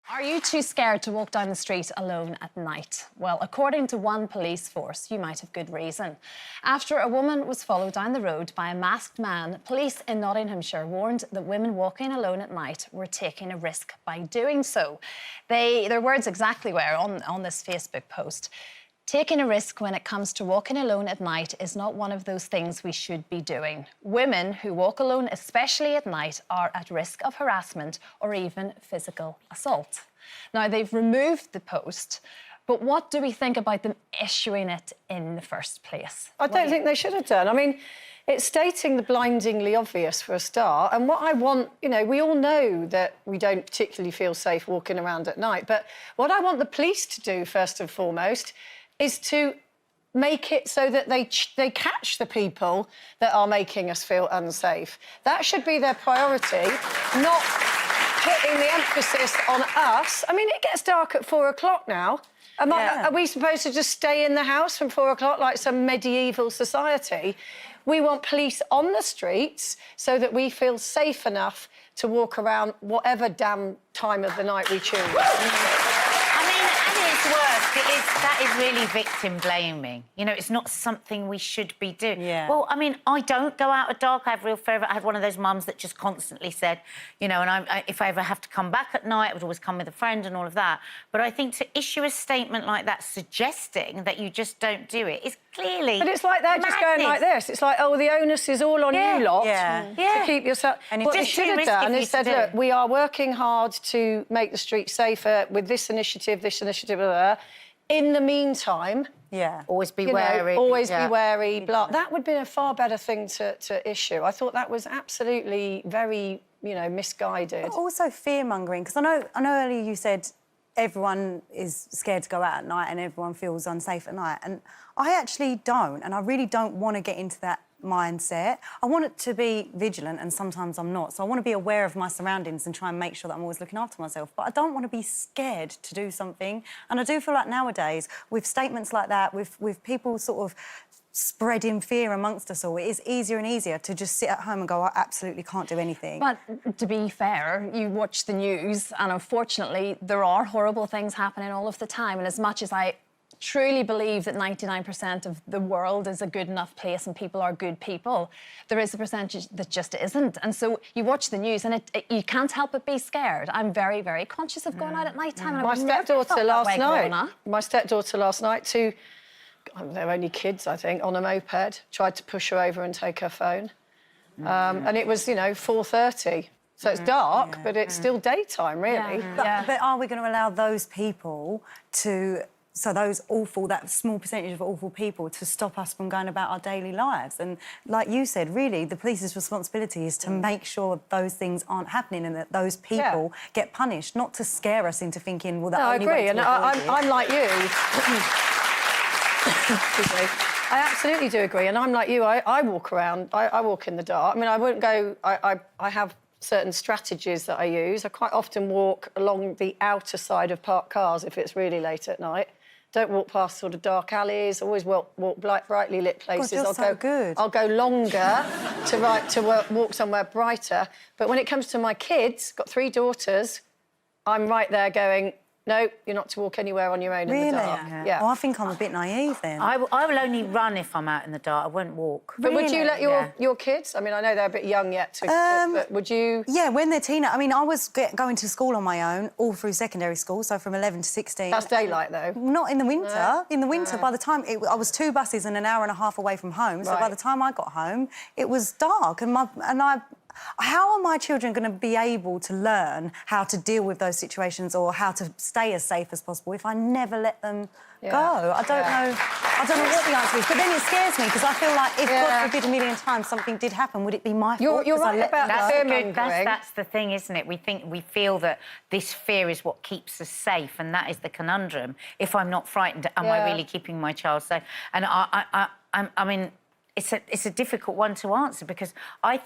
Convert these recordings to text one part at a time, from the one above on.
Are you too scared to walk down the street alone at night? Well, according to one police force, you might have good reason. After a woman was followed down the road by a masked man, police in Nottinghamshire warned that women walking alone at night were taking a risk by doing so. Their words exactly were on this Facebook post. Taking a risk when it comes to walking alone at night is not one of those things we should be doing. Women who walk alone, especially at night, are at risk of harassment or even physical assault. Now, they've removed the post, but what do we think about them issuing it in the first place? I don't think they should have done. I mean, it's stating the blindingly obvious for a start. And what I want, you know, we all know that we don't particularly feel safe walking around at night, but what I want the police to do, first and foremost, is to make it so that they catch the people that are making us feel unsafe. That should be their priority, not putting the emphasis on us. I mean, it gets dark at 4 o'clock now. Are we supposed to just stay in the house from 4 o'clock like some medieval society? We want police on the streets so that we feel safe enough to walk around whatever damn time of the night we choose. That is really victim blaming. You know, it's not something we should be doing. Yeah. Well, I mean, I don't go out at dark. I have real fear of it. I had one of those mums that just constantly said, you know, and if I ever have to come back at night, I would always come with a friend and all of that. But I think to issue a statement like that suggesting that you just don't do it is clearly But it's like they're just going like this. It's like, oh, the onus is all on you lot to keep yourself... And what they should have done is said, look, we are working hard to make the streets safer with this initiative, blah, blah. In the meantime... always be wary. Always be wary, blah. That would be a far better thing to issue. I thought that was absolutely very, you know, misguided. But also fear-mongering, because I know earlier you said everyone is scared to go out at night and everyone feels unsafe at night, and I actually don't, and I really don't want to get into that mindset. I want it to be vigilant, and sometimes I'm not. So I want to be aware of my surroundings and try and make sure that I'm always looking after myself. But I don't want to be scared to do something. And I do feel like nowadays, with statements like that, with people sort of spreading fear amongst us all, it is easier and easier to just sit at home and go, I absolutely can't do anything. But to be fair, you watch the news and unfortunately there are horrible things happening all of the time, and as much as I truly believe that 99% of the world is a good enough place and people are good people, there is a percentage that just isn't. And so you watch the news and you can't help but be scared. I'm very, very conscious of going out at night time. My stepdaughter last night, they're only kids, I think, on a moped, tried to push her over and take her phone. And it was, you know, 4:30. So it's dark, but it's still daytime, really. But are we going to allow those people to... So that small percentage of awful people to stop us from going about our daily lives? And like you said, really, the police's responsibility is to make sure those things aren't happening and that those people get punished, not to scare us into thinking, well, I agree, and I'm like you. I absolutely do agree, and I'm like you. I walk around, I walk in the dark. I mean, I wouldn't go... I have certain strategies that I use. I quite often walk along the outer side of parked cars if it's really late at night. Don't walk past sort of dark alleys. Always walk brightly lit places. God, I'll go longer to walk somewhere brighter. But when it comes to my kids, got 3 daughters, I'm right there going, no, you're not to walk anywhere on your own in the dark. Yeah. Oh, I think I'm a bit naive then. I will only run if I'm out in the dark. I won't walk. But would you let your kids? I mean, I know they're a bit young yet, but would you? Yeah, when they're teenagers. I mean, I was going to school on my own all through secondary school, so from 11 to 16. That's daylight, though. Not in the winter. No. In the winter, by the time... I was 2 buses and an hour and a half away from home, so by the time I got home, it was dark, how are my children going to be able to learn how to deal with those situations or how to stay as safe as possible if I never let them go? I don't know. I don't know what the answer is. But then it scares me because I feel like if, God forbid, a million times something did happen, would it be my fault? You're right about that. That's the thing, isn't it? We feel that this fear is what keeps us safe, and that is the conundrum. If I'm not frightened, am I really keeping my child safe? And I mean... It's a difficult one to answer because I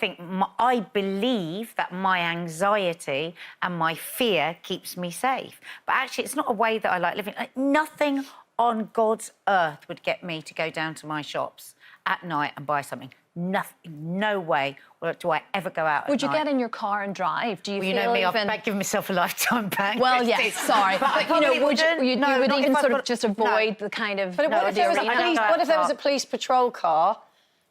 believe that my anxiety and my fear keeps me safe. But actually, it's not a way that I like living. Like, nothing on God's earth would get me to go down to my shops at night and buy something. nothing, no way do I ever go out. Would you at night. get in your car and drive? Do you Well, feel you know me, even... I've given myself a lifetime ban. Well, yes, sorry. But, you know, would you No, would not even if I've sort of got- just avoid the kind of... But what if there was a I don't police, go what if there was a outside. police patrol car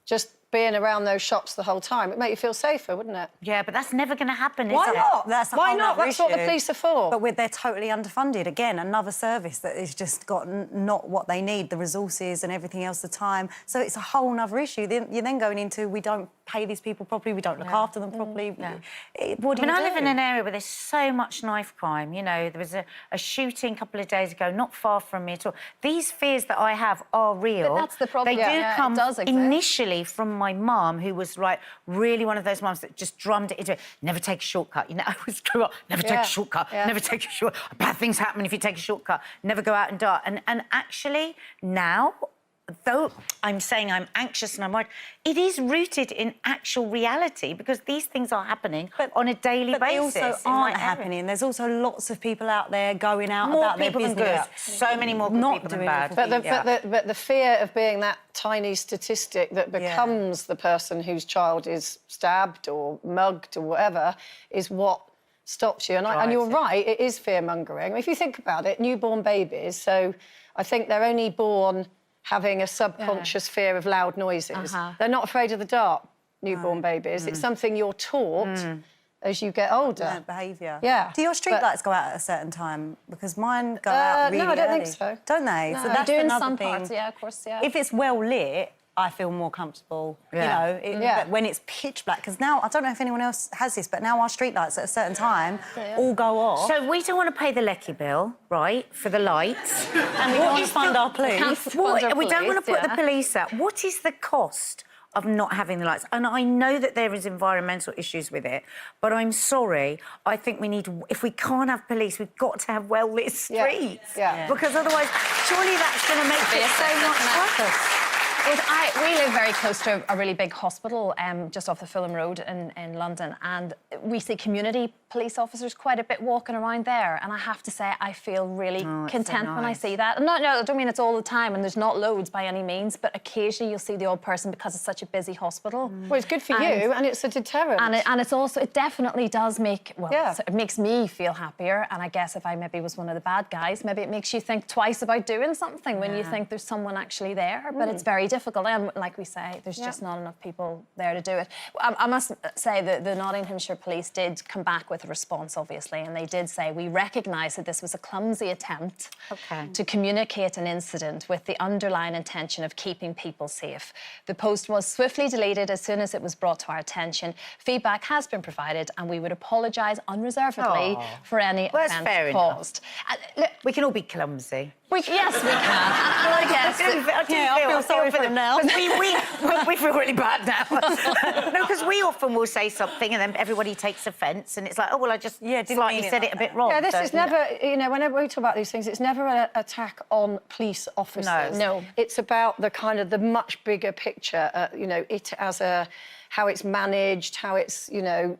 just being around those shops the whole time? It'd make you feel safer, wouldn't it? Yeah, but that's never going to happen, is Why it? not? That's a Why whole not? nother That's what the issue. police are for. But they're totally underfunded. Again, another service that has just got not what they need, the resources and everything else, the time. So it's a whole nother issue. Then you're then going into, we don't pay these people properly, we don't look after them properly. What do you do? I live in an area where there's so much knife crime. You know, there was a shooting a couple of days ago, not far from me at all. These fears that I have are real. But that's the problem. They do Yeah, it come does exist. initially from my mum, who was really one of those mums that just drummed it into it. Never take a shortcut. You know, I always grew up, never take a shortcut, never take a shortcut. Bad things happen if you take a shortcut. Never go out in dark. And actually now, though I'm saying I'm anxious and I'm worried, it is rooted in actual reality because these things are happening on a daily But they basis. also in my aren't area. happening. There's also lots of people out there going out More about their people than business. good. So many more good Not people than doing bad. everything. But the fear of being that tiny statistic that becomes the person whose child is stabbed or mugged or whatever is what stops you. And you're right, it is fear-mongering. If you think about it, newborn babies, so I think they're only born having a subconscious fear of loud noises. They're not afraid of the dark, newborn babies. It's something you're taught as you get older. Learned behaviour. Yeah. Do your street But- lights go out at a certain time? Because mine go out really no, I don't think early. so. Don't they? No. So They that's do in another some thing. parts, yeah, of course, yeah. If it's well lit, I feel more comfortable. Yeah. You know, but when it's pitch black, because now, I don't know if anyone else has this, but now our street lights at a certain time all go off. So we don't want to pay the lecky bill, right, for the lights. And we don't want to fund our police. We don't want to put the yeah. police out. What is the cost of not having the lights? And I know that there is environmental issues with it, but I'm sorry, I think we need, if we can't have police, we've got to have well-lit streets. Yeah. Because otherwise, surely that's going to make it so much worse. We live very close to a really big hospital just off the Fulham Road in London, and we see community police officers quite a bit walking around there, and I have to say I feel really content when I see that. No, I don't mean it's all the time, and there's not loads by any means, but occasionally you'll see the odd person because it's such a busy hospital. Well, it's good for you, and it's a deterrent. And it's also, it definitely does make, Yeah. it makes me feel happier. And I guess if I maybe was one of the bad guys, maybe it makes you think twice about doing something when you think there's someone actually there. But it's very difficult. And like we say, there's just not enough people there to do it. I must say that the Nottinghamshire police did come back with a response, obviously, and they did say, we recognise that this was a clumsy attempt to communicate an incident with the underlying intention of keeping people safe. The post was swiftly deleted as soon as it was brought to our attention. Feedback has been provided, and we would apologise unreservedly for any Well, that's offence fair enough. caused. Look, We can all be clumsy. yes, we can. And I guess... I feel sorry for them now. We feel really bad now. No, because we often will say something and then everybody takes offence and it's like, oh, well, I just didn't slightly mean it said like it a bit that. wrong. Yeah, this so- is never, you know, whenever we talk about these things, it's never an attack on police officers. No. It's about the kind of the much bigger picture, you know, it as how it's managed, how it's, you know,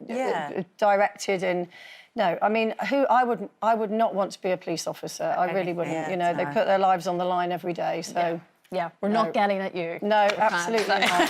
directed and... No, I mean, I would not want to be a police officer. I really wouldn't. Yeah, you know, they put their lives on the line every day, so... Yeah, we're not getting at you. No, absolutely not.